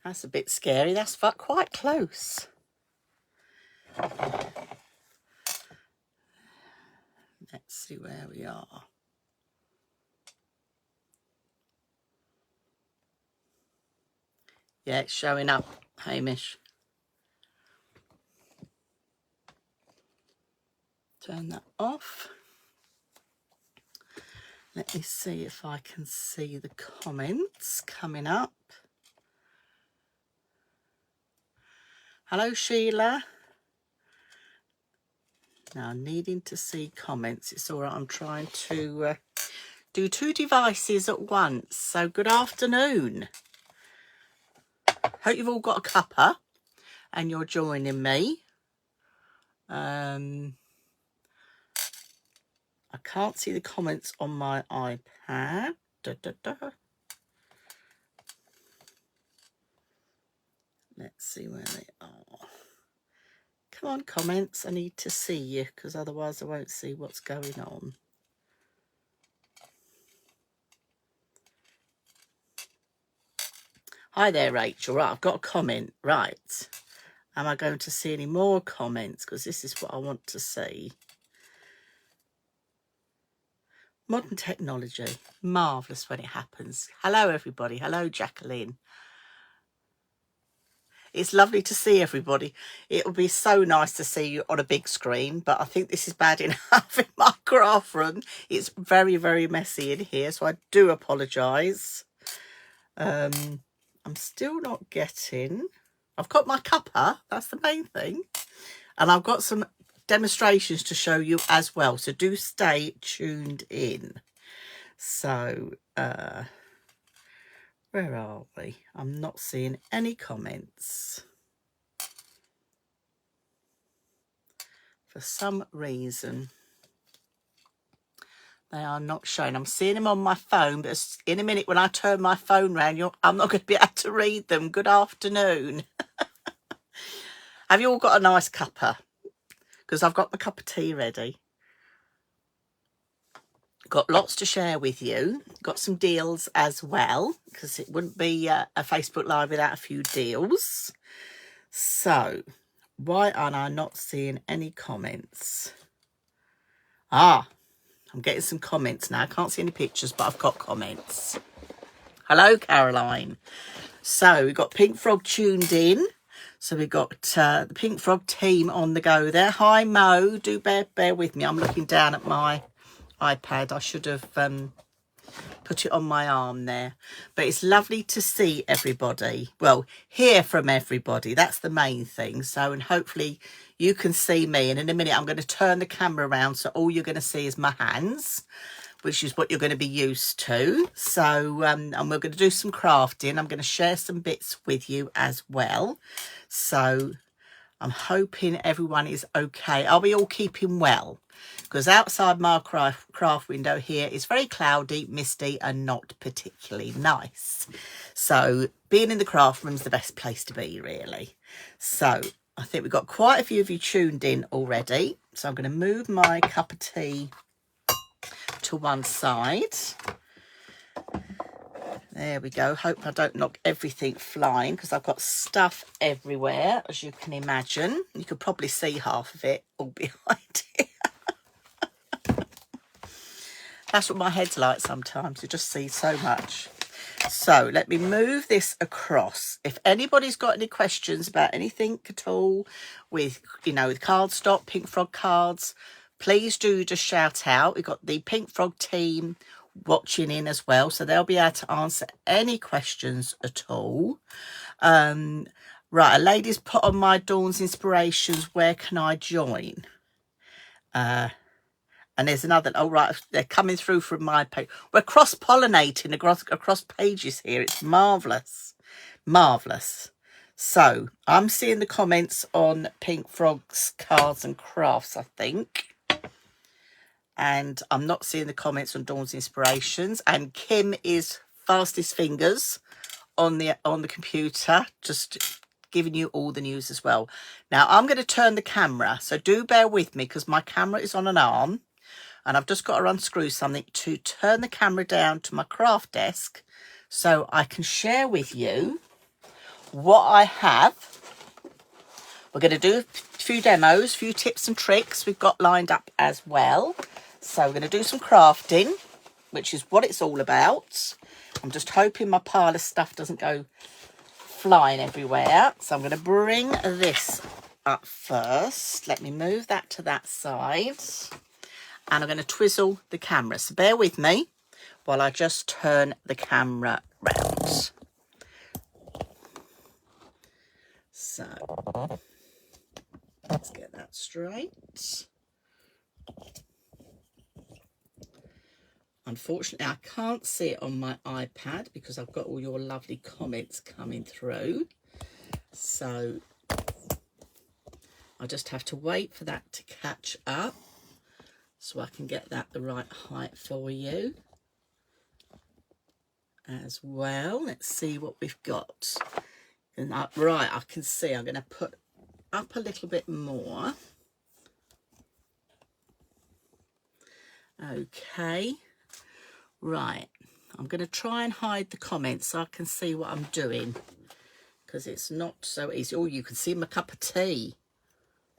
That's a bit scary. That's quite close. Let's see where we are. Yeah, it's showing up, Hamish. Turn that off. Let me see if I can see the comments coming up. Hello, Sheila. Now, needing to see comments. It's all right. I'm trying to do 2 devices at once. So, good afternoon. Hope you've all got a cuppa and you're joining me. I can't see the comments on my iPad. Let's see where they are. Come on, comments. I need to see you because otherwise I won't see what's going on. Hi there, Rachel. Right, I've got a comment. Right. Am I going to see any more comments? Because this is what I want to see. Modern technology. Marvellous when it happens. Hello, everybody. Hello, Jacqueline. It's lovely to see everybody. It would be so nice to see you on a big screen, but I think this is bad enough in my craft room. It's very, very messy in here, so I do apologise. I'm still not getting... I've got my cuppa, that's the main thing. And I've got some demonstrations to show you as well, so do stay tuned in. So, where are we? I'm not seeing any comments. For some reason, they are not showing. I'm seeing them on my phone, but in a minute when I turn my phone round, I'm not going to be able to read them. Good afternoon. Have you all got a nice cuppa? Because I've got my cup of tea ready. Got lots to share with you. Got some deals as well, because it wouldn't be a Facebook Live without a few deals. So, why aren't I not seeing any comments? Ah, I'm getting some comments now. I can't see any pictures, but I've got comments. Hello, Caroline. So, we've got Pink Frog tuned in. So, we've got the Pink Frog team on the go there. Hi, Mo. Do bear with me. I'm looking down at my iPad. I should have put it on my arm there. But it's lovely to see everybody. Well, hear from everybody. That's the main thing. So, and hopefully you can see me. And in a minute, I'm going to turn the camera around. So all you're going to see is my hands, which is what you're going to be used to. So, and we're going to do some crafting. I'm going to share some bits with you as well. So I'm hoping everyone is okay. Are we all keeping well? Because outside my craft window here is very cloudy, misty, and not particularly nice. So being in the craft room is the best place to be, really. So I think we've got quite a few of you tuned in already. So I'm going to move my cup of tea to one side. There we go. Hope I don't knock everything flying because I've got stuff everywhere, as you can imagine. You could probably see half of it all behind it. That's what my head's like sometimes. You just see so much. So let me move this across. If anybody's got any questions about anything at all with, you know, with cardstock, Pink Frog cards, please do just shout out. We've got the Pink Frog team watching in as well, so they'll be able to answer any questions at all. Right, a lady's put on my Dawn's Inspirations, where can I join? And there's another, oh right, they're coming through from my page. We're cross-pollinating across pages here. It's marvellous. Marvellous. So, I'm seeing the comments on Pink Frog's cards and crafts, I think. And I'm not seeing the comments on Dawn's Inspirations. And Kim is fastest fingers on the computer, just giving you all the news as well. Now, I'm going to turn the camera, so do bear with me because my camera is on an arm. And I've just got to unscrew something to turn the camera down to my craft desk so I can share with you what I have, we're going to do a few demos, a few tips and tricks we've got lined up as well. So we're going to do some crafting, which is what it's all about. I'm just hoping my pile of stuff doesn't go flying everywhere. So I'm going to bring this up first. Let me move that to that side. And I'm going to twizzle the camera. So bear with me while I just turn the camera round. So let's get that straight. Unfortunately, I can't see it on my iPad because I've got all your lovely comments coming through. So I just have to wait for that to catch up so I can get that the right height for you as well. Let's see what we've got. And right, I can see I'm going to put up a little bit more. Okay. Right, I'm going to try and hide the comments so I can see what I'm doing, because it's not so easy. Oh, you can see my cup of tea.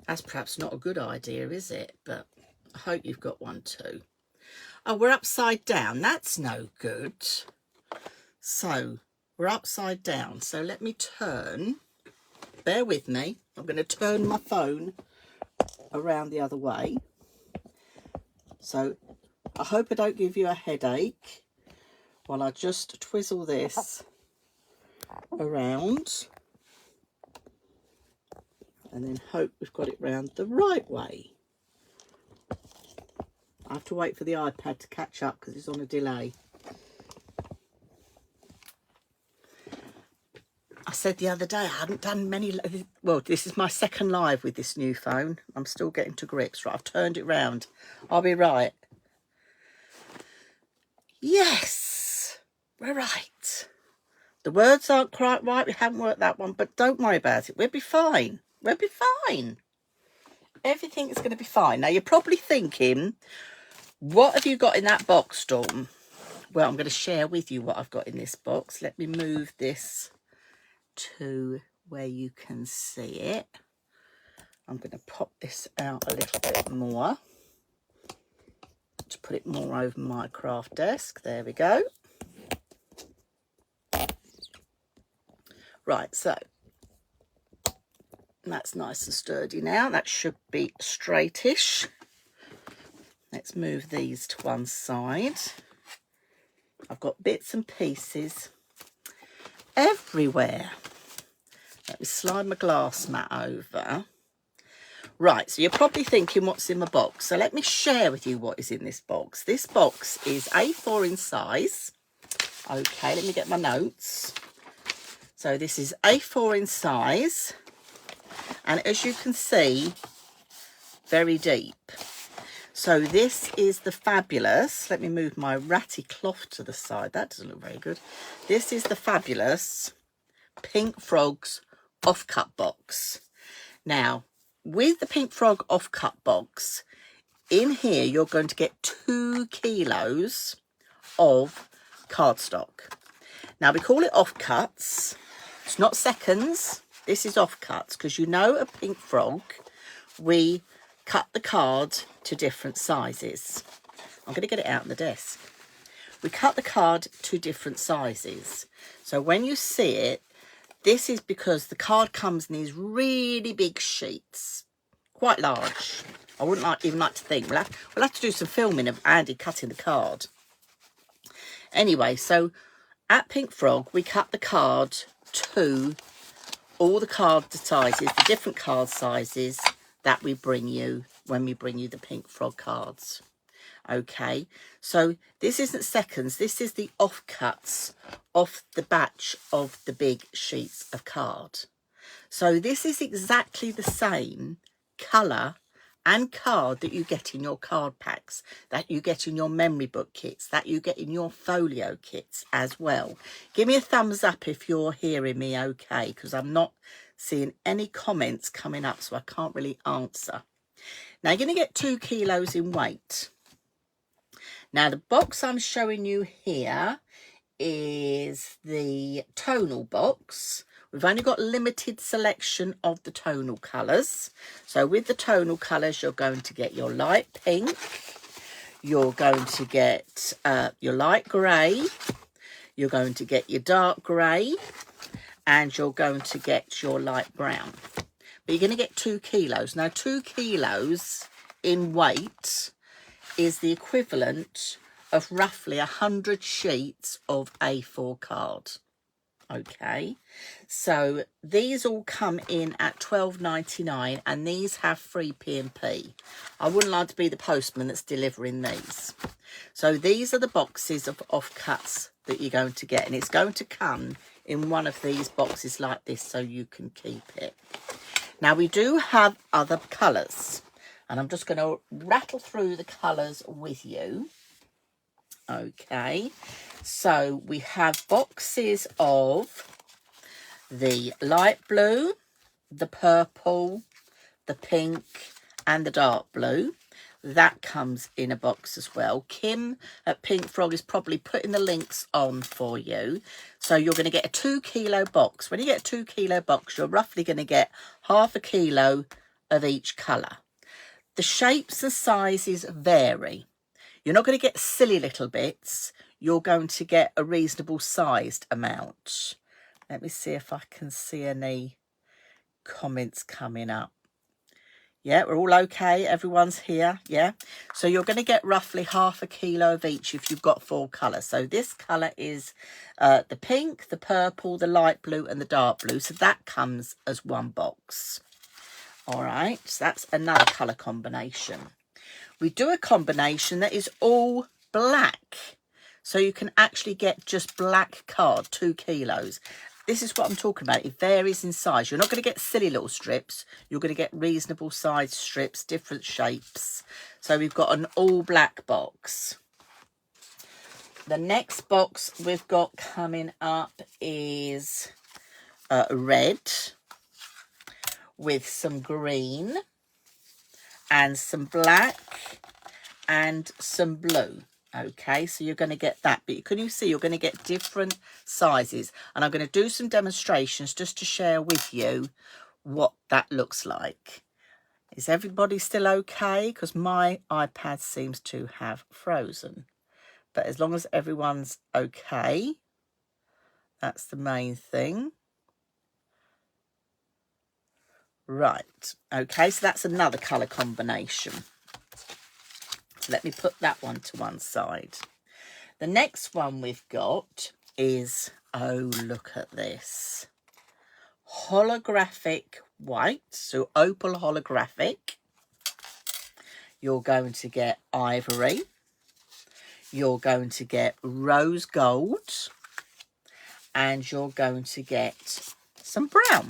That's perhaps not a good idea, is it? But I hope you've got one too. Oh, we're upside down. That's no good. So we're upside down. So let me turn. Bear with me. I'm going to turn my phone around the other way. So I hope I don't give you a headache while I just twizzle this around and then hope we've got it round the right way. I have to wait for the iPad to catch up because it's on a delay. I said the other day I hadn't done many, well, this is my second live with this new phone. I'm still getting to grips. Right, I've turned it round. I'll be right. Yes, we're right. The words aren't quite right. We haven't worked that one, but don't worry about it. We'll be fine. We'll be fine. Everything is going to be fine. Now, you're probably thinking, what have you got in that box, Dawn? Well, I'm going to share with you what I've got in this box. Let me move this to where you can see it. I'm going to pop this out a little bit more to put it more over my craft desk. There we go. Right, so that's nice and sturdy now. That should be straightish. Let's move these to one side. I've got bits and pieces everywhere. Let me slide my glass mat over. Right, so you're probably thinking, what's in my box? So let me share with you what is in this box. This box is A4 in size. Okay, let me get my notes. So this is A4 in size. And as you can see, very deep. So this is the fabulous, let me move my ratty cloth to the side. That doesn't look very good. This is the fabulous Pink Frog's Offcut box. Now, with the Pink Frog Offcut box, in here you're going to get 2 kilos of cardstock. Now, we call it offcuts. It's not seconds. This is offcuts because, you know, at Pink Frog, we cut the card to different sizes. I'm going to get it out on the desk. We cut the card to different sizes. So when you see it, this is because the card comes in these really big sheets, quite large. I wouldn't even like to think. We'll have to do some filming of Andy cutting the card. Anyway, so at Pink Frog, we cut the card to all the card sizes, the different card sizes that we bring you when we bring you the Pink Frog cards. Okay, so this isn't seconds, this is the offcuts off the batch of the big sheets of card. So this is exactly the same colour and card that you get in your card packs, that you get in your memory book kits, that you get in your folio kits as well. Give me a thumbs up if you're hearing me okay, because I'm not seeing any comments coming up, so I can't really answer. Now, you're going to get 2 kilos in weight. Now, the box I'm showing you here is the tonal box, We've only got limited selection of the tonal colours. So with the tonal colours, you're going to get your light pink, you're going to get your light grey, you're going to get your dark grey, and you're going to get your light brown. But you're going to get 2 kilos. Now, 2 kilos in weight is the equivalent of roughly 100 sheets of A4 card. Okay, so these all come in at £12.99, and these have free P&P. I wouldn't like to be the postman that's delivering these. So these are the boxes of offcuts that you're going to get, and it's going to come in one of these boxes like this so you can keep it. Now, we do have other colours, and I'm just going to rattle through the colours with you. Okay, so we have boxes of the light blue, the purple, the pink, and the dark blue. That comes in a box as well. Kim at Pink Frog is probably putting the links on for you. So you're going to get a 2 kilo box. When you get a 2 kilo box, you're roughly going to get half a kilo of each colour. The shapes and sizes vary. You're not going to get silly little bits. You're going to get a reasonable sized amount. Let me see if I can see any comments coming up. Yeah, we're all okay. Everyone's here. Yeah. So you're going to get roughly half a kilo of each if you've got 4 colours. So this colour is the pink, the purple, the light blue and the dark blue. So that comes as one box. All right. So that's another colour combination. We do a combination that is all black. So you can actually get just black card, 2 kilos. This is what I'm talking about. It varies in size. You're not going to get silly little strips. You're going to get reasonable size strips, different shapes. So we've got an all black box. The next box we've got coming up is red with some green and some black and some blue. Okay, so you're going to get that, but can you see you're going to get different sizes, and I'm going to do some demonstrations just to share with you what that looks like. Is everybody still okay? Because my iPad seems to have frozen, but as long as everyone's okay, that's the main thing. Right, okay, so that's another colour combination. So let me put that one to one side. The next one we've got is, oh, look at this. Holographic white, so opal holographic. You're going to get ivory. You're going to get rose gold. And you're going to get some brown.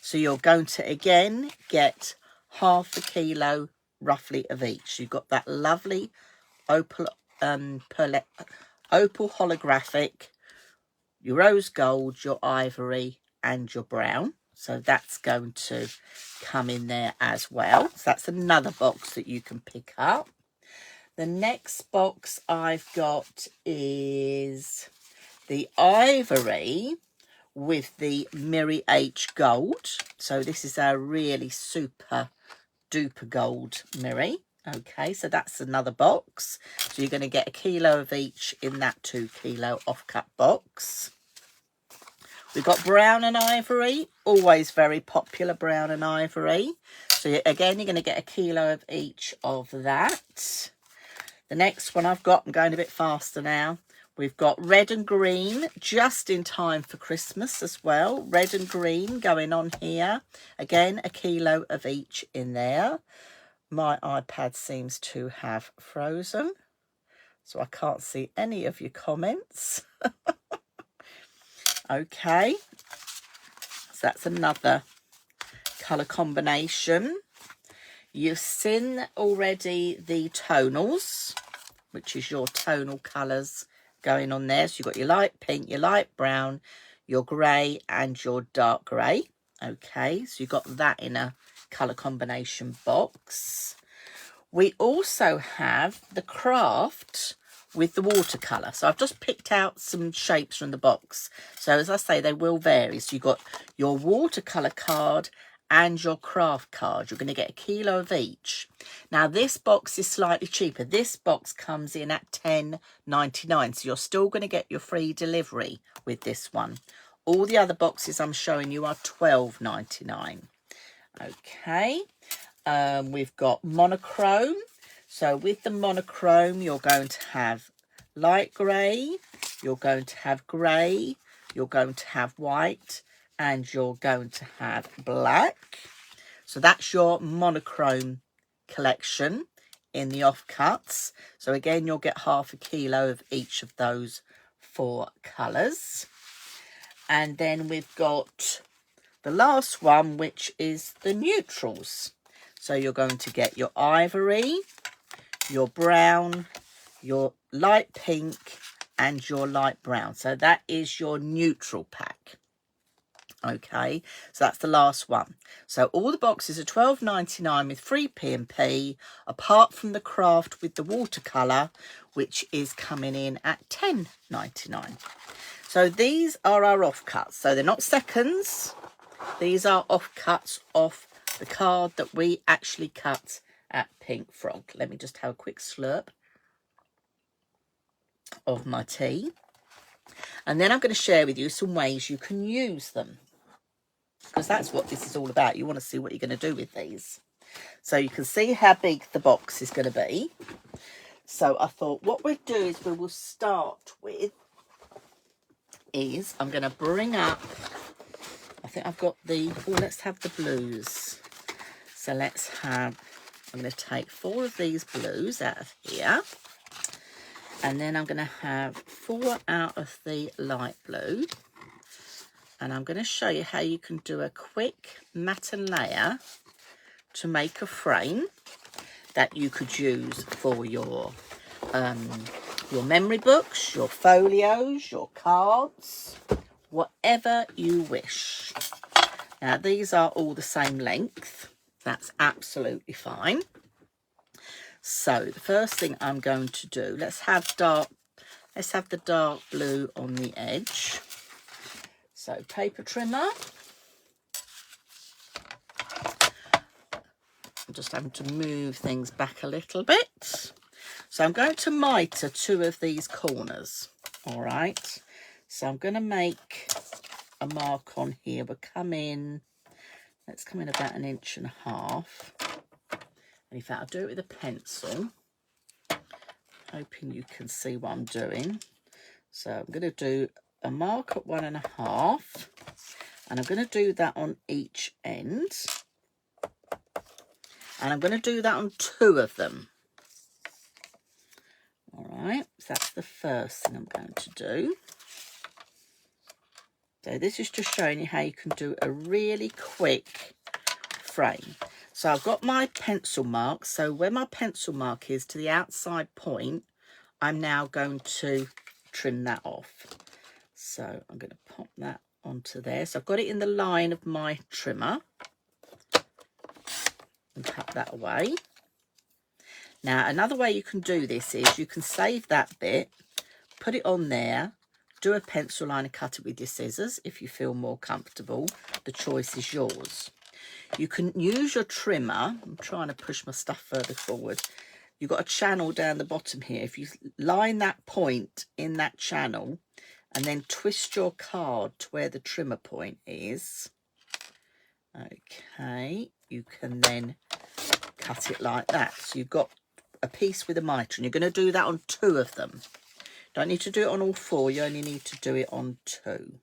So you're going to, again, get half a kilo roughly of each. You've got that lovely opal holographic, your rose gold, your ivory and your brown. So that's going to come in there as well. So that's another box that you can pick up. The next box I've got is the ivory with the Miri H gold. So this is our really super duper gold Miri. Okay, so that's another box. So you're going to get a kilo of each in that 2 kilo offcut box. We've got brown and ivory, always very popular, brown and ivory. So again, you're going to get a kilo of each of that. The next one I've got, I'm going a bit faster now. We've got red and green, just in time for Christmas as well. Red and green going on here. Again, a kilo of each in there. My iPad seems to have frozen, so I can't see any of your comments. Okay, so that's another colour combination. You've seen already the tonals, which is your tonal colours going on there. So you've got your light pink, your light brown, your grey and your dark grey. Okay, so you've got that in a colour combination box. We also have the craft with the watercolour. So I've just picked out some shapes from the box. So as I say, they will vary. So you've got your watercolour card and your craft card. You're going to get 1 kilo of each. Now this box is slightly cheaper. This box comes in at $10.99. So you're still going to get your free delivery with this one. All the other boxes I'm showing you are $12.99. Okay. We've got monochrome. So with the monochrome, you're going to have light grey, you're going to have grey, you're going to have white, and you're going to have black. So that's your monochrome collection in the offcuts. So again, you'll get 1/2 kilo of each of those 4 colours. And then we've got the last one, which is the neutrals. So you're going to get your ivory, your brown, your light pink, and your light brown. So that is your neutral pack. Okay, so that's the last one. So all the boxes are $12.99 with free P&P, apart from the craft with the watercolour, which is coming in at $10.99. So these are our offcuts. So they're not seconds. These are offcuts off the card that we actually cut at Pink Frog. Let me just have a quick slurp of my tea. And then I'm going to share with you some ways you can use them, because that's what this is all about. You want to see what you're going to do with these. So you can see how big the box is going to be. So I thought what we'll do is we will start with is I'm going to bring up, I think I've got the, oh, let's have the blues. So let's have, I'm going to take 4 of these blues out of here. And then I'm going to have 4 out of the light blue. And I'm going to show you how you can do a quick matte and layer to make a frame that you could use for your memory books, your folios, your cards, whatever you wish. Now these are all the same length. That's absolutely fine. So the first thing I'm going to do, let's have the dark blue on the edge. So paper trimmer. I'm just having to move things back a little bit. So I'm going to mitre 2 of these corners. All right. So I'm going to make a mark on here. We'll come in, let's come in about 1.5 inches. And in fact, I'll do it with a pencil, hoping you can see what I'm doing. So I'm going to do a mark at 1.5, and I'm going to do that on each end. And I'm going to do that on 2 of them. All right, so that's the first thing I'm going to do. So this is just showing you how you can do a really quick frame. So I've got my pencil mark. So where my pencil mark is to the outside point, I'm now going to trim that off. So I'm going to pop that onto there. So I've got it in the line of my trimmer and tuck that away. Now another way you can do this is you can save that bit, put it on there, do a pencil line and cut it with your scissors if you feel more comfortable. The choice is yours. You can use your trimmer. I'm trying to push my stuff further forward. You've got a channel down the bottom here. If you line that point in that channel and then twist your card to where the trimmer point is, okay, you can then cut it like that. So you've got a piece with a mitre, and you're going to do that on 2 of them. Don't need to do it on all 4, you only need to do it on 2.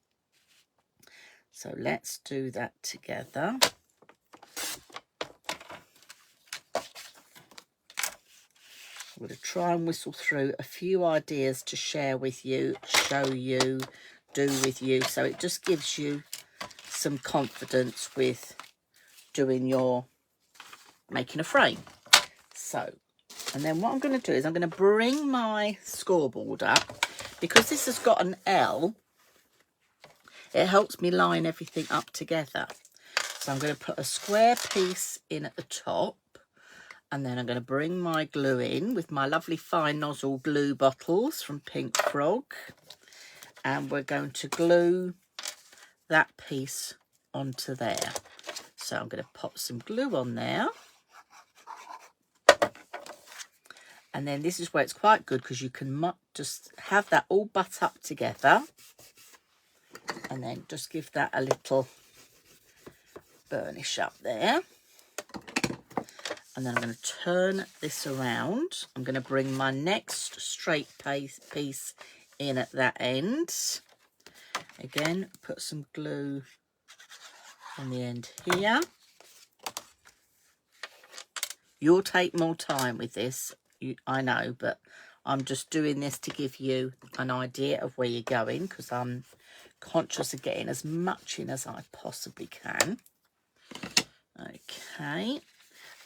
So let's do that together. I'm going to try and whistle through a few ideas to share with you, show you, do with you. So it just gives you some confidence with doing your, making a frame. So, and then what I'm going to do is I'm going to bring my scoreboard up. Because this has got an L, it helps me line everything up together. So I'm going to put a square piece in at the top. And then I'm going to bring my glue in with my lovely fine nozzle glue bottles from Pink Frog. And we're going to glue that piece onto there. So I'm going to pop some glue on there. And then this is where it's quite good because you can just have that all butt up together. And then just give that a little burnish up there. And then I'm going to turn this around. I'm going to bring my next straight piece in at that end. Again, put some glue on the end here. You'll take more time with this, I know, but I'm just doing this to give you an idea of where you're going because I'm conscious of getting as much in as I possibly can. Okay.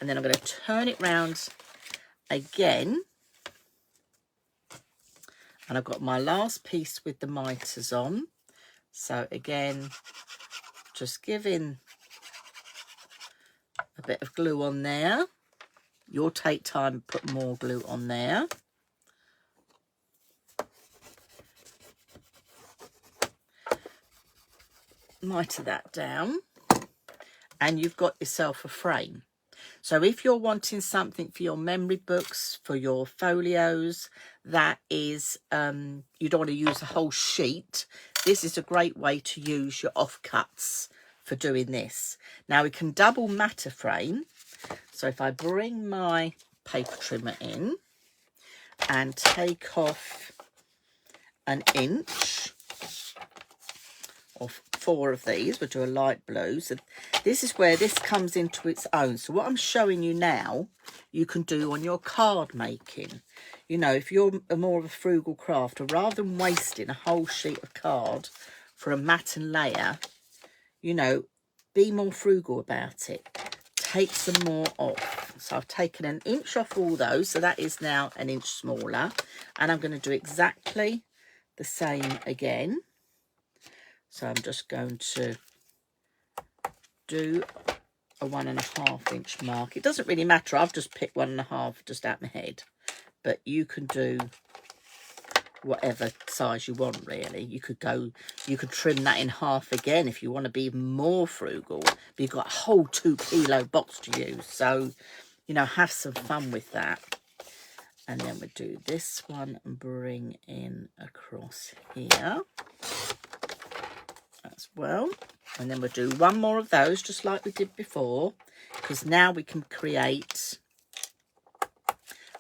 And then I'm going to turn it round again. And I've got my last piece with the mitres on. So again, just giving a bit of glue on there. You'll take time and put more glue on there. Mitre that down. And you've got yourself a frame. So if you're wanting something for your memory books, for your folios, that is, you don't want to use a whole sheet. This is a great way to use your offcuts for doing this. Now we can double matter frame. So if I bring my paper trimmer in and take off an inch of 4 of these, we'll do a light blue. So this is where this comes into its own. So what I'm showing you now, you can do on your card making. You know, if you're more of a frugal crafter, rather than wasting a whole sheet of card for a matte and layer, you know, be more frugal about it. Take some more off. So I've taken an inch off all those, so that is now an inch smaller. And I'm going to do exactly the same again. So I'm just going to do a 1.5 inch mark. It doesn't really matter. I've just picked 1.5 just out my head. But you can do whatever size you want, really. You could trim that in half again if you want to be even more frugal. But you've got a whole 2 kilo box to use. So, you know, have some fun with that. And then we do this one and bring in across here as well. And then we'll do one more of those just like we did before, because now we can create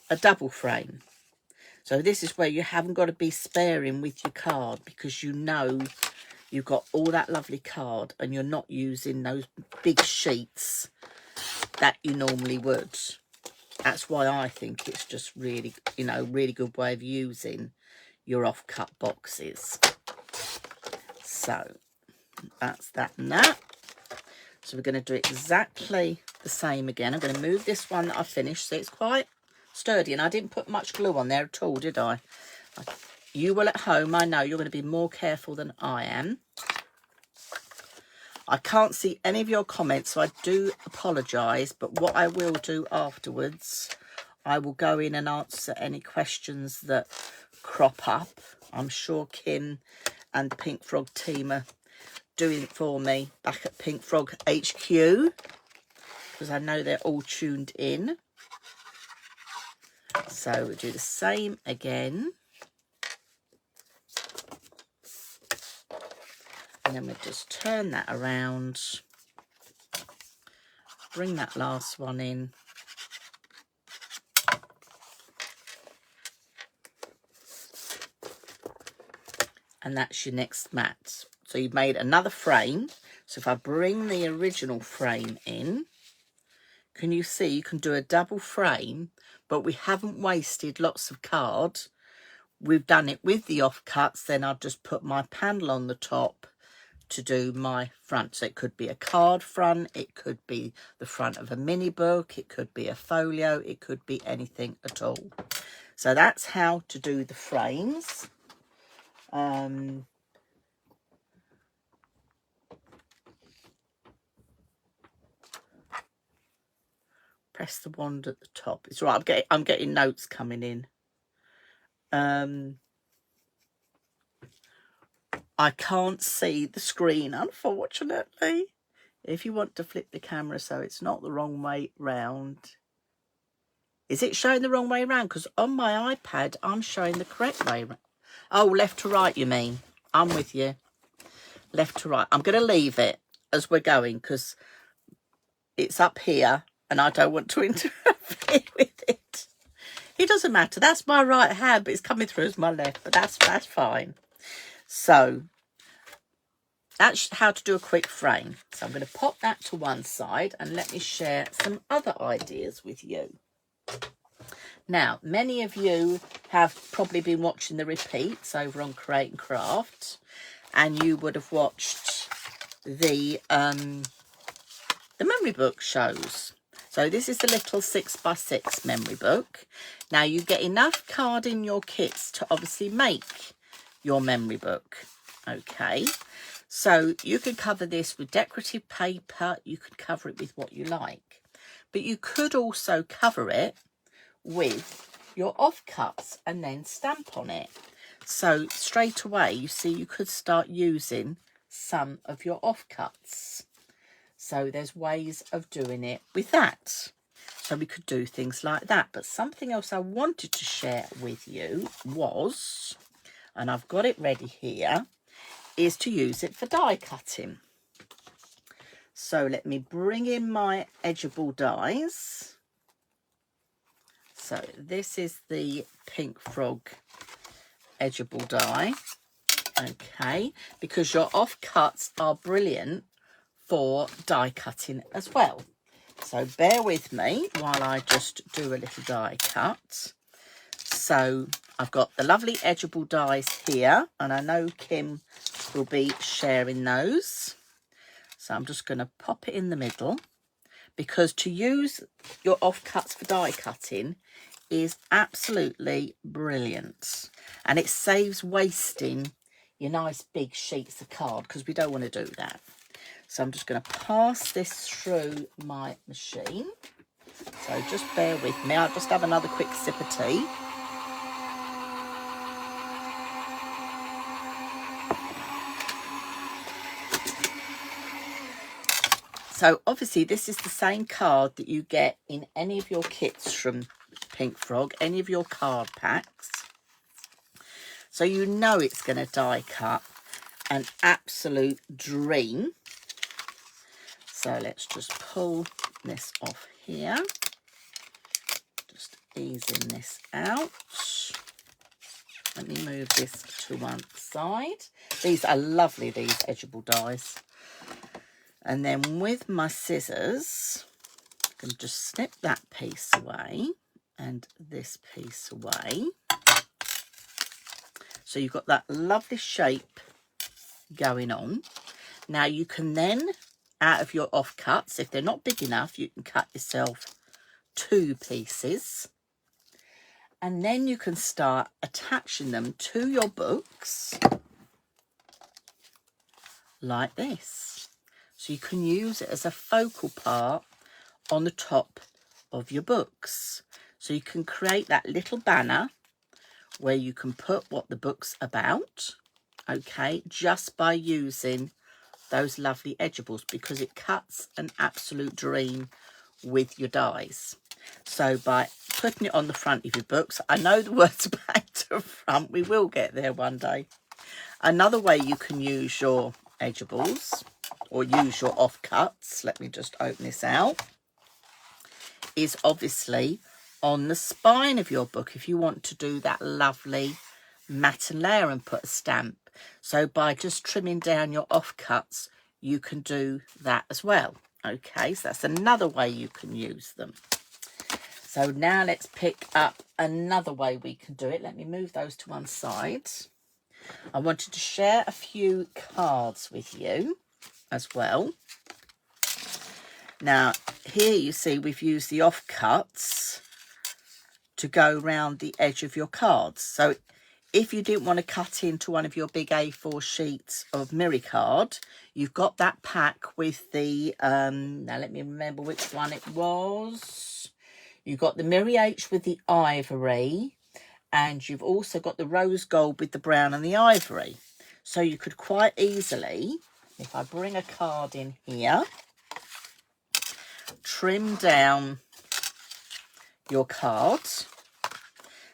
a double frame. So this is where you haven't got to be sparing with your card, because you know you've got all that lovely card and you're not using those big sheets that you normally would. That's why I think it's just really, you know, really good way of using your offcut boxes. So that's that and that. So we're going to do exactly the same again. I'm going to move this one that I finished. So it's quite sturdy, and I didn't put much glue on there at all, did I? You will at home, I know you're going to be more careful than I am. I can't see any of your comments, so I do apologise. But what I will do afterwards, I will go in and answer any questions that crop up. I'm sure Kim and the Pink Frog team are doing it for me back at Pink Frog HQ, because I know they're all tuned in. So we'll do the same again. And then we'll just turn that around, bring that last one in. And that's your next mat. So you've made another frame. So if I bring the original frame in, can you see you can do a double frame, but we haven't wasted lots of card. We've done it with the offcuts. Then I'll just put my panel on the top to do my front. So it could be a card front, it could be the front of a mini book, it could be a folio, it could be anything at all. So that's how to do the frames. press the wand at the top. It's right. I'm getting notes coming in. I can't see the screen, unfortunately. If you want to flip the camera so it's not the wrong way round. Is it showing the wrong way round? Because on my iPad, I'm showing the correct way round. Oh, left to right, you mean? I'm with you. Left to right. I'm going to leave it as we're going because it's up here and I don't want to interfere with it. It doesn't matter. That's my right hand, but it's coming through as my left, but that's fine. So that's how to do a quick frame. So I'm going to pop that to one side and let me share some other ideas with you. Now, many of you have probably been watching the repeats over on Create and Craft, and you would have watched the memory book shows. So this is the little 6x6 memory book. Now you get enough card in your kits to obviously make your memory book. Okay, so you could cover this with decorative paper, you could cover it with what you like, but you could also cover it with your offcuts and then stamp on it. So straight away, you see, you could start using some of your offcuts. So there's ways of doing it with that. So we could do things like that. But something else I wanted to share with you was, and I've got it ready here, is to use it for die cutting. So let me bring in my edgeable dies. So this is the Pink Frog edgeable die. Okay, because your offcuts are brilliant for die cutting as well. So bear with me while I just do a little die cut. So I've got the lovely edgeable dies here, and I know Kim will be sharing those. So I'm just going to pop it in the middle, because to use your offcuts for die cutting is absolutely brilliant, and it saves wasting your nice big sheets of card, because we don't want to do that. So I'm just going to pass this through my machine. So just bear with me. I'll just have another quick sip of tea. So obviously this is the same card that you get in any of your kits from Pink Frog, any of your card packs. So you know it's going to die cut an absolute dream. So let's just pull this off here. Just easing this out. Let me move this to one side. These are lovely, these edgeable dies. And then with my scissors, I can just snip that piece away and this piece away. So you've got that lovely shape going on. Now you can then, out of your offcuts, if they're not big enough, you can cut yourself 2 pieces. And then you can start attaching them to your books like this. So you can use it as a focal part on the top of your books. So you can create that little banner where you can put what the book's about, okay, just by using those lovely edgeables, because it cuts an absolute dream with your dies. So by putting it on the front of your books, I know the words back to front, we will get there one day. Another way you can use your edgeables or use your offcuts, let me just open this out, is obviously on the spine of your book if you want to do that lovely matte and layer and put a stamp. So by just trimming down your offcuts, you can do that as well. Okay, so that's another way you can use them. So now let's pick up another way we can do it. Let me move those to one side. I wanted to share a few cards with you as well. Now, here you see we've used the offcuts to go around the edge of your cards. So if you didn't want to cut into one of your big A4 sheets of Miri card, you've got that pack with the, now let me remember which one it was. You've got the Miri H with the ivory, and you've also got the rose gold with the brown and the ivory. So you could quite easily, if I bring a card in here, trim down your card.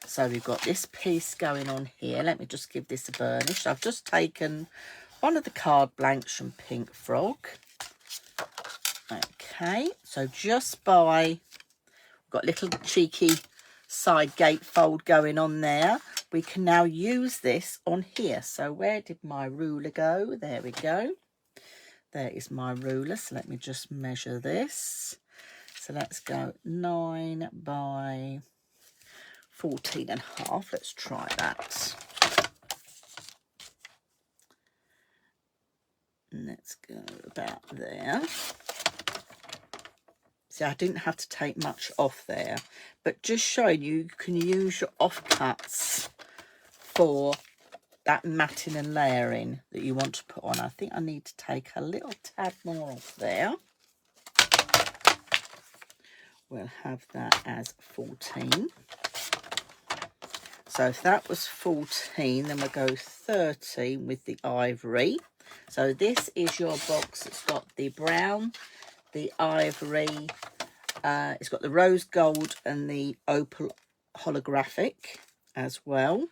So we've got this piece going on here. Let me just give this a burnish. I've just taken one of the card blanks from Pink Frog. Okay, so just by, we've got little cheeky side gatefold going on there. We can now use this on here. So where did my ruler go? There we go. There is my ruler. So let me just measure this. So let's go 9 by 14.5. Let's try that. And let's go about there. See, I didn't have to take much off there, but just showing you can use your offcuts for that matting and layering that you want to put on. I think I need to take a little tad more off there. We'll have that as 14. So if that was 14, then we'll go 13 with the ivory. So this is your box. It's got the brown, the ivory, it's got the rose gold and the opal holographic as well.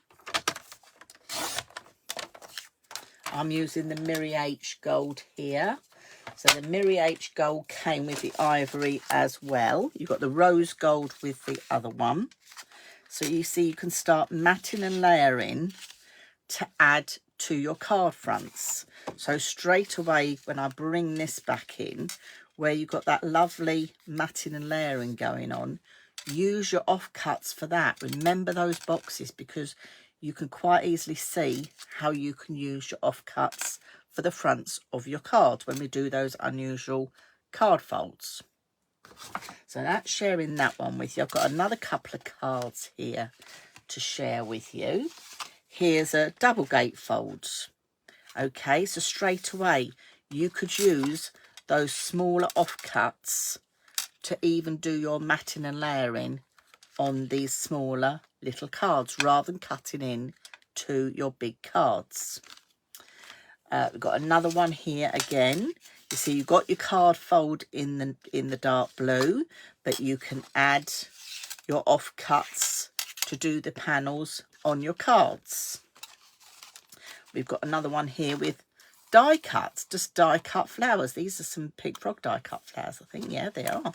I'm using the Miri H gold here. So the Miri H gold came with the ivory as well. You've got the rose gold with the other one. So you see you can start matting and layering to add to your card fronts. So straight away when I bring this back in, where you've got that lovely matting and layering going on, use your offcuts for that. Remember those boxes, because you can quite easily see how you can use your offcuts for the fronts of your cards when we do those unusual card folds. So that's sharing that one with you. I've got another couple of cards here to share with you. Here's a double gatefold. Okay, so straight away you could use those smaller offcuts to even do your matting and layering on these smaller little cards rather than cutting in to your big cards. We've got another one here again. You see you've got your card fold in the dark blue, but you can add your offcuts to do the panels on your cards. We've got another one here with die cuts, just die cut flowers. These are some Pink Frog die cut flowers, I think. Yeah, they are.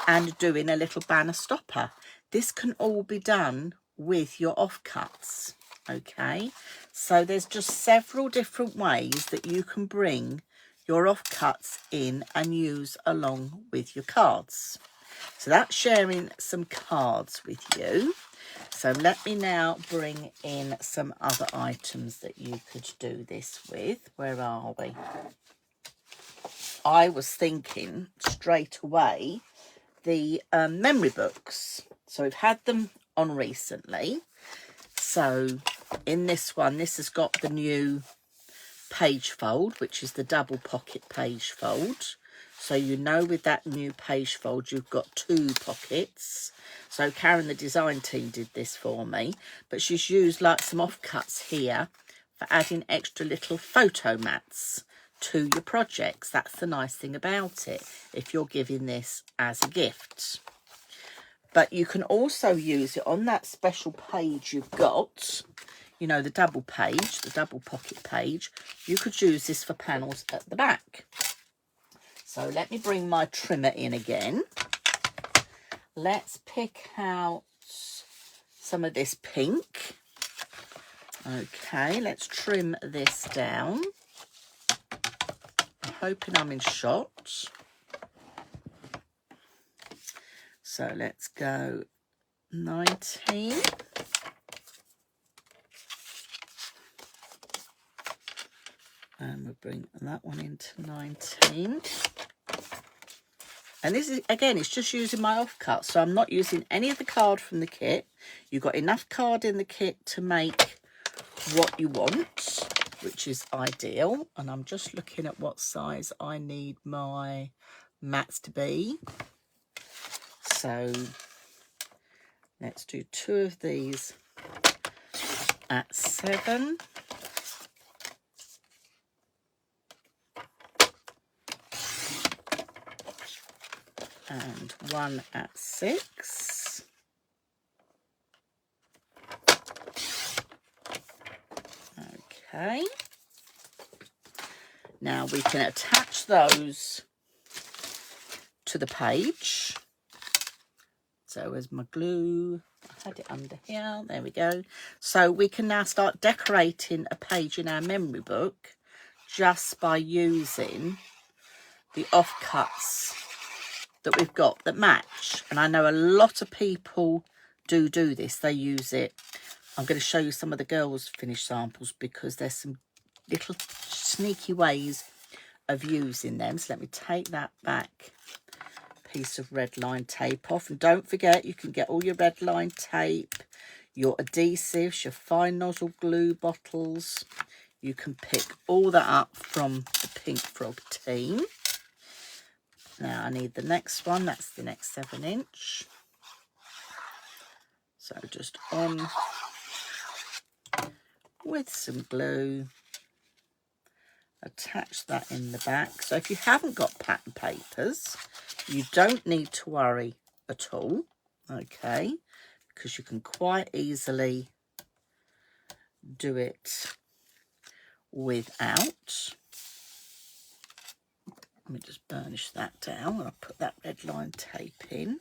And doing a little banner stopper. This can all be done with your offcuts. Okay, so there's just several different ways that you can bring your offcuts in and use along with your cards. So that's sharing some cards with you. So let me now bring in some other items that you could do this with. Where are we? I was thinking straight away the memory books. So we've had them on recently. So in this one, this has got the new page fold, which is the double pocket page fold. So you know with that new page fold, you've got 2 pockets. So Karen, the design team, did this for me. But she's used like some offcuts here for adding extra little photo mats to your projects. That's the nice thing about it, if you're giving this as a gift. But you can also use it on that special page you've got, you know, the double page, the double pocket page. You could use this for panels at the back. So let me bring my trimmer in again. Let's pick out some of this pink. Okay, let's trim this down. I'm hoping I'm in shot. So let's go 19. And we'll bring that one into 19. And this is, again, it's just using my offcut. So I'm not using any of the card from the kit. You've got enough card in the kit to make what you want, which is ideal. And I'm just looking at what size I need my mats to be. So let's do 2 of these at 7. And 1 at 6. Okay. Now we can attach those to the page. So where's my glue? I had it under here. There we go. So we can now start decorating a page in our memory book just by using the offcuts that we've got that match. And I know a lot of people do this. They use it. I'm going to show you some of the girls' finished samples because there's some little sneaky ways of using them. So let me take that back piece of red line tape off. And don't forget, you can get all your red line tape, your adhesives, your fine nozzle glue bottles. You can pick all that up from the Pink Frog team. Now I need the next one. That's the next 7-inch. So just on with some glue. Attach that in the back. So if you haven't got pattern papers, you don't need to worry at all. Okay, because you can quite easily do it without. Let me just burnish that down and I'll put that red line tape in.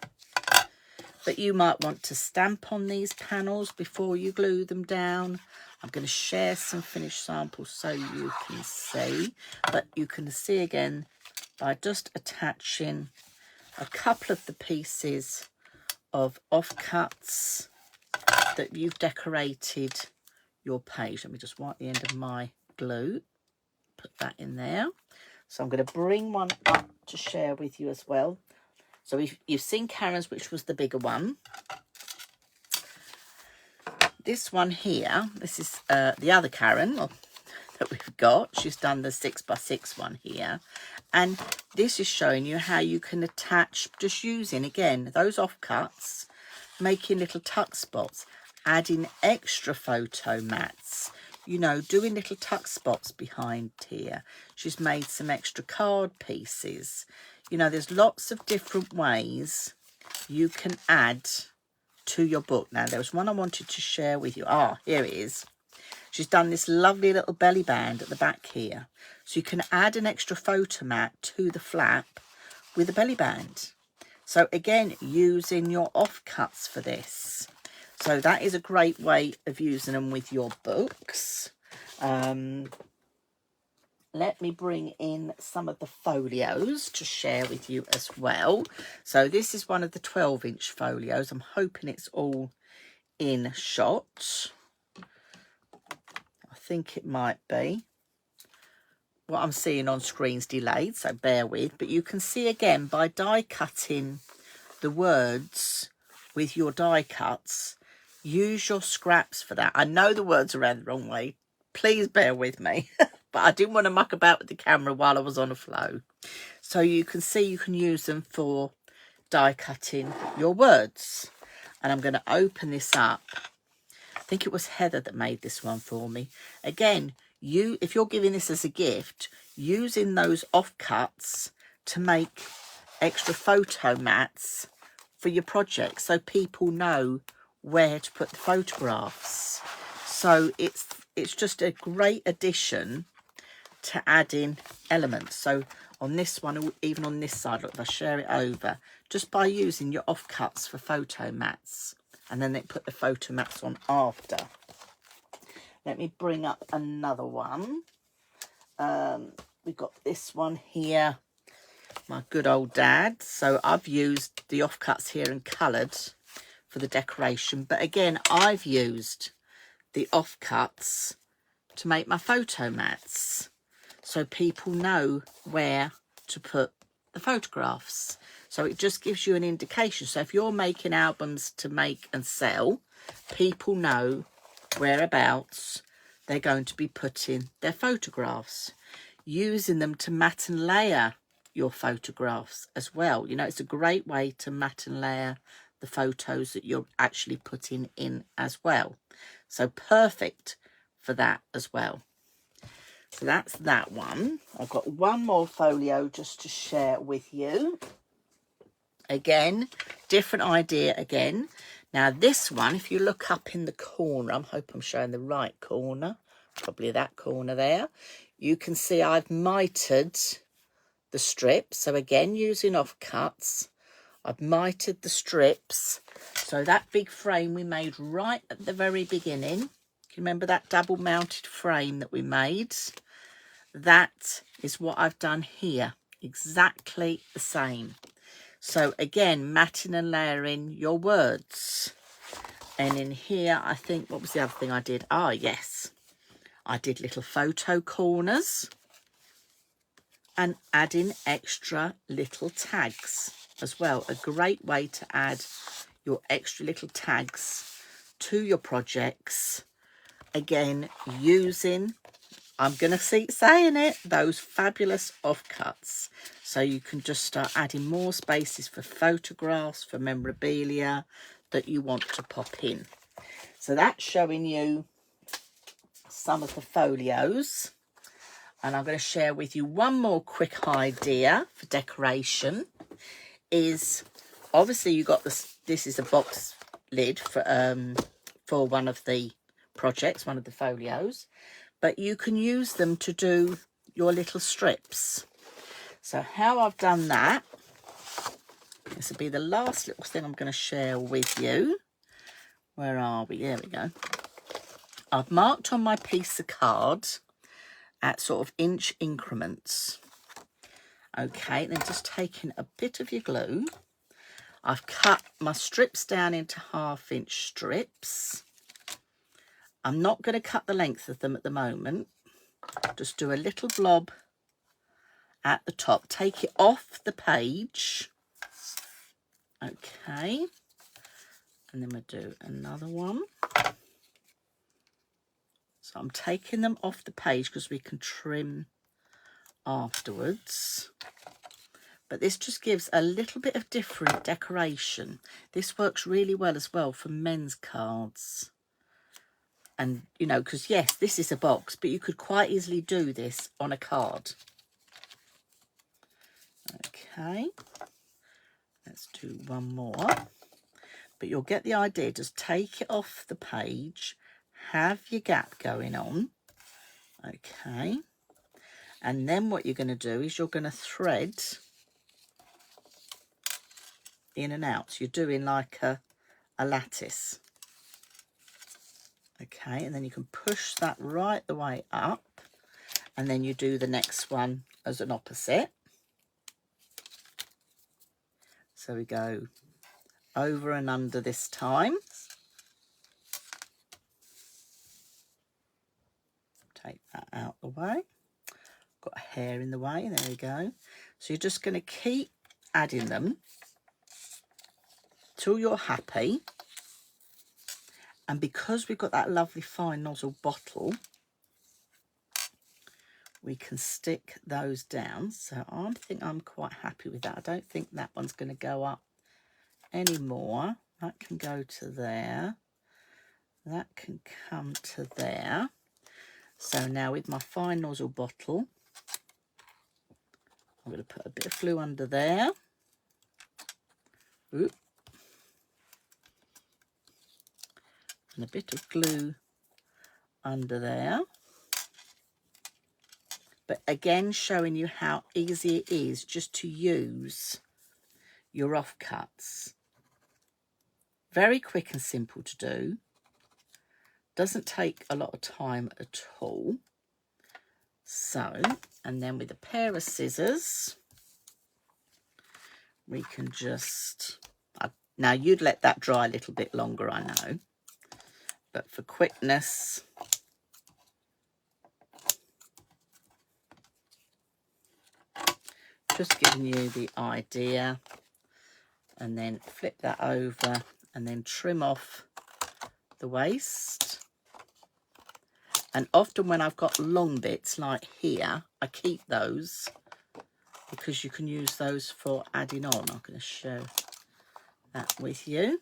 But you might want to stamp on these panels before you glue them down. I'm going to share some finished samples so you can see. But you can see again by just attaching a couple of the pieces of offcuts that you've decorated your page. Let me just wipe the end of my glue. Put that in there. So I'm going to bring one up to share with you as well. So you've seen Karen's, which was the bigger one. This one here, this is the other Karen that we've got. She's done the 6x6 one here. And this is showing you how you can attach, just using, again, those offcuts, making little tuck spots, adding extra photo mats, you know, doing little tuck spots behind here. She's made some extra card pieces. You know, there's lots of different ways you can add to your book. Now, there was one I wanted to share with you. Ah, here it is. She's done this lovely little belly band at the back here. So you can add an extra photo mat to the flap with a belly band. So again, using your offcuts for this. So that is a great way of using them with your books. Let me bring in some of the folios to share with you as well. So this is one of the 12-inch folios. I'm hoping it's all in shot. I think it might be. What I'm seeing on screen's delayed, so bear with. But you can see again, by die cutting the words with your die cuts, use your scraps for that. I know the words are around the wrong way. Please bear with me. But I didn't want to muck about with the camera while I was on a flow. So you can see you can use them for die cutting your words. And I'm going to open this up. I think it was Heather that made this one for me. Again, if you're giving this as a gift, using those offcuts to make extra photo mats for your project so people know where to put the photographs. So it's just a great addition to add in elements. So on this one, even on this side, look, if I share it over, just by using your offcuts for photo mats, and then they put the photo mats on after. Let me bring up another one. We've got this one here, my good old dad. So I've used the offcuts here and coloured for the decoration, but again, I've used the offcuts to make my photo mats so people know where to put the photographs. So it just gives you an indication. So if you're making albums to make and sell, people know whereabouts they're going to be putting their photographs, using them to matte and layer your photographs as well. You know, it's a great way to matte and layer the photos that you're actually putting in as well. So perfect for that as well. So that's that one. I've got one more folio just to share with you. Again, different idea again. Now this one, if you look up in the corner, I hope I'm showing the right corner, probably that corner there, you can see I've mitered the strips. So again, using offcuts, I've mitered the strips. So that big frame we made right at the very beginning, can you remember that double mounted frame that we made? That is what I've done here, exactly the same. So again, matting and layering your words. And in here, I think, what was the other thing I did? Ah, yes. I did little photo corners and adding extra little tags as well. A great way to add your extra little tags to your projects. Again, using, I'm going to keep saying it, those fabulous offcuts. So you can just start adding more spaces for photographs, for memorabilia that you want to pop in. So that's showing you some of the folios. And I'm going to share with you one more quick idea for decoration. Is obviously you got this is a box lid for one of the projects, one of the folios, but you can use them to do your little strips. So how I've done that, this will be the last little thing I'm going to share with you. Where are we? There we go. I've marked on my piece of card at sort of inch increments. Okay, then just taking a bit of your glue, I've cut my strips down into 1/2 inch strips. I'm not going to cut the length of them at the moment. Just do a little blob at the top. Take it off the page. Okay. And then we'll do another one. So I'm taking them off the page because we can trim afterwards. But this just gives a little bit of different decoration. This works really well as well for men's cards. And, you know, because yes, this is a box, but you could quite easily do this on a card. Okay. Let's do one more. But you'll get the idea. Just take it off the page. Have your gap going on. Okay. And then what you're going to do is you're going to thread in and out. So you're doing like a lattice. Okay, and then you can push that right the way up, and then you do the next one as an opposite. So we go over and under this time. Take that out the way. Got a hair in the way, there we go. So you're just going to keep adding them till you're happy. And because we've got that lovely fine nozzle bottle, we can stick those down. So I think I'm quite happy with that. I don't think that one's going to go up anymore. That can go to there. That can come to there. So now with my fine nozzle bottle, I'm going to put a bit of glue under there. Oop. And a bit of glue under there. But again, showing you how easy it is just to use your offcuts. Very quick and simple to do. Doesn't take a lot of time at all. So, and then with a pair of scissors, we can just, now you'd let that dry a little bit longer, I know. But for quickness, just giving you the idea, and then flip that over and then trim off the waste. And often when I've got long bits like here, I keep those because you can use those for adding on. I'm going to show that with you.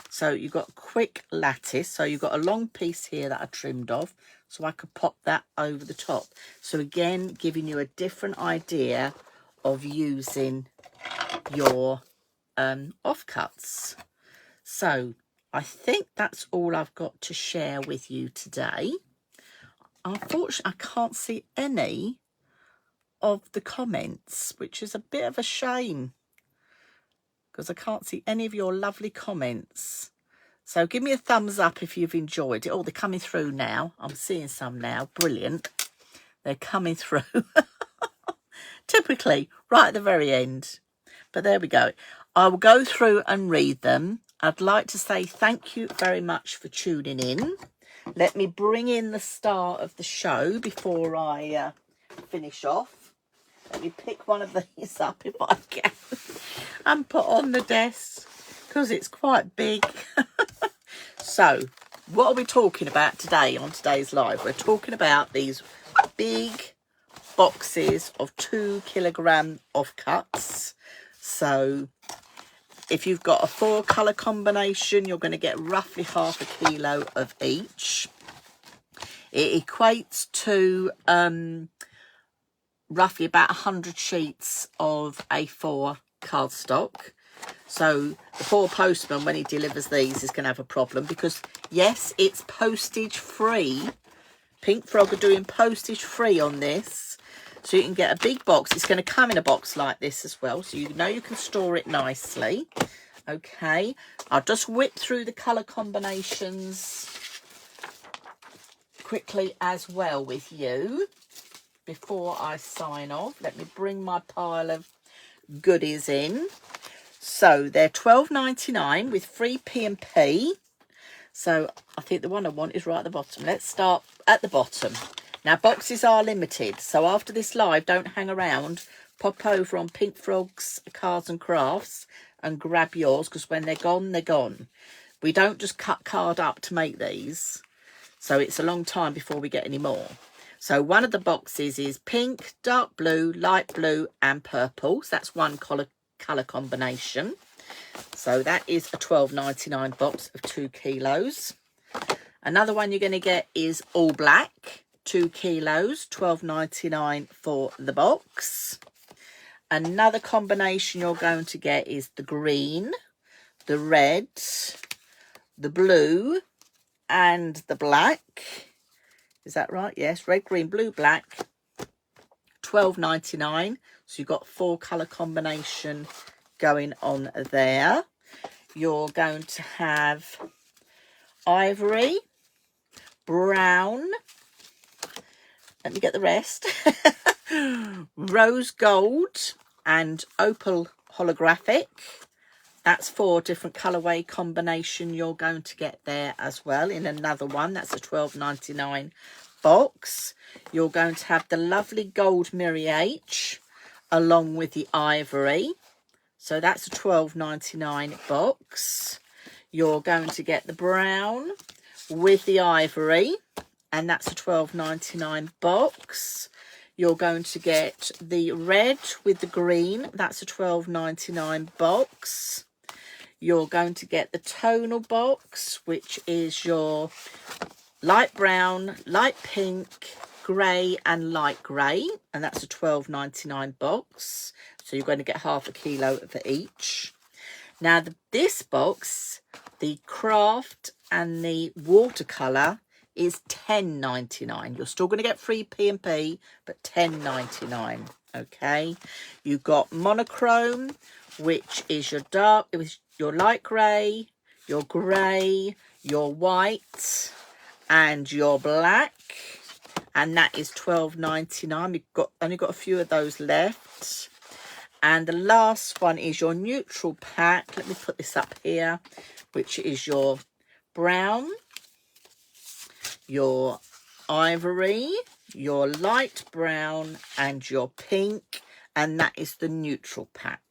So you've got quick lattice. So you've got a long piece here that I trimmed off, so I could pop that over the top. So again, giving you a different idea of using your offcuts. So I think that's all I've got to share with you today. Unfortunately, I can't see any of the comments, which is a bit of a shame because I can't see any of your lovely comments. So give me a thumbs up if you've enjoyed it. Oh, they're coming through now. I'm seeing some now. Brilliant. They're coming through. Typically, right at the very end. But there we go. I will go through and read them. I'd like to say thank you very much for tuning in. Let me bring in the star of the show before I finish off. Let me pick one of these up if I can and put on the desk because it's quite big. So, what are we talking about today on today's live? We're talking about these big boxes of 2 kilogram offcuts. So if you've got a 4 colour combination, you're going to get roughly half a kilo of each. It equates to roughly about 100 sheets of A4 cardstock. So the poor postman, when he delivers these, is going to have a problem because, yes, it's postage free. Pink Frog are doing postage free on this. So you can get a big box. It's going to come in a box like this as well. So you know you can store it nicely. Okay. I'll just whip through the colour combinations quickly as well with you before I sign off. Let me bring my pile of goodies in. So they're $12.99 with free P&P. So I think the one I want is right at the bottom. Let's start at the bottom. Now, boxes are limited, so after this live, don't hang around. Pop over on Pink Frog's Cards and Crafts and grab yours, because when they're gone, they're gone. We don't just cut card up to make these, so it's a long time before we get any more. So one of the boxes is pink, dark blue, light blue and purple. So that's one colour combination. So that is a $12.99 box of 2 kilos. Another one you're going to get is all black, 2 kilos, $12.99 for the box. Another combination you're going to get is the green, the red, the blue and the black. Is that right? Yes, red, green, blue, black, $12.99. So you've got 4 colour combination going on there. You're going to have ivory, brown, let me get the rest, rose gold and opal holographic. That's 4 different colourway combination you're going to get there as well in another one. That's a $12.99 box. You're going to have the lovely gold Miri H along with the ivory. So that's a $12.99 box. You're going to get the brown with the ivory, and that's a $12.99 box. You're going to get the red with the green. That's a $12.99 box. You're going to get the tonal box, which is your light brown, light pink, grey and light grey, and that's a $12.99 box. So you're going to get half a kilo of each. Now this box, the craft and the watercolour, is $10.99. You're still going to get free P&P, but $10.99. Okay. You've got monochrome, which is your dark, it was your light grey, your white, and your black. And that is $12.99. We've only got a few of those left. And the last one is your neutral pack. Let me put this up here, which is your brown, your ivory, your light brown and your pink, and that is the neutral pack.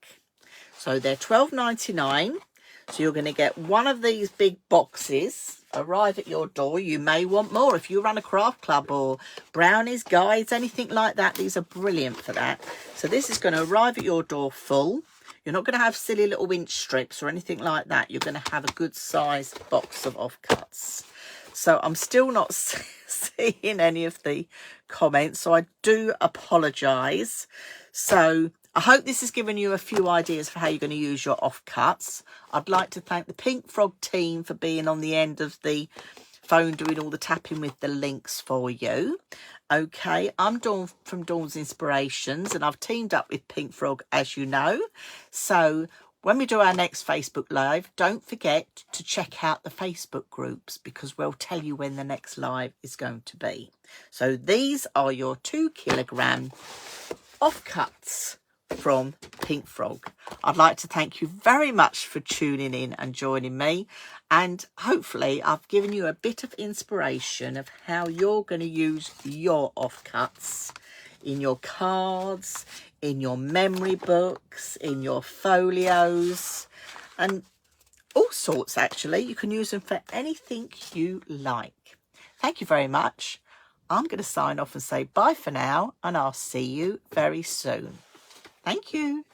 So they're $12.99. So you're going to get one of these big boxes arrive at your door. You may want more if you run a craft club or brownies, guides, anything like that. These are brilliant for that. So this is going to arrive at your door full. You're not going to have silly little inch strips or anything like that. You're going to have a good sized box of offcuts. So I'm still not seeing any of the comments, so I do apologise. So I hope this has given you a few ideas for how you're going to use your offcuts. I'd like to thank the Pink Frog team for being on the end of the phone doing all the tapping with the links for you. Okay, I'm Dawn from Dawn's Inspirations, and I've teamed up with Pink Frog, as you know. So when we do our next Facebook Live, don't forget to check out the Facebook groups, because we'll tell you when the next live is going to be. So these are your 2 kilogram offcuts from Pink Frog. I'd like to thank you very much for tuning in and joining me, and hopefully I've given you a bit of inspiration of how you're going to use your offcuts in your cards, in your memory books, in your folios, and all sorts. Actually, you can use them for anything you like. Thank you very much. I'm going to sign off and say bye for now, and I'll see you very soon. Thank you.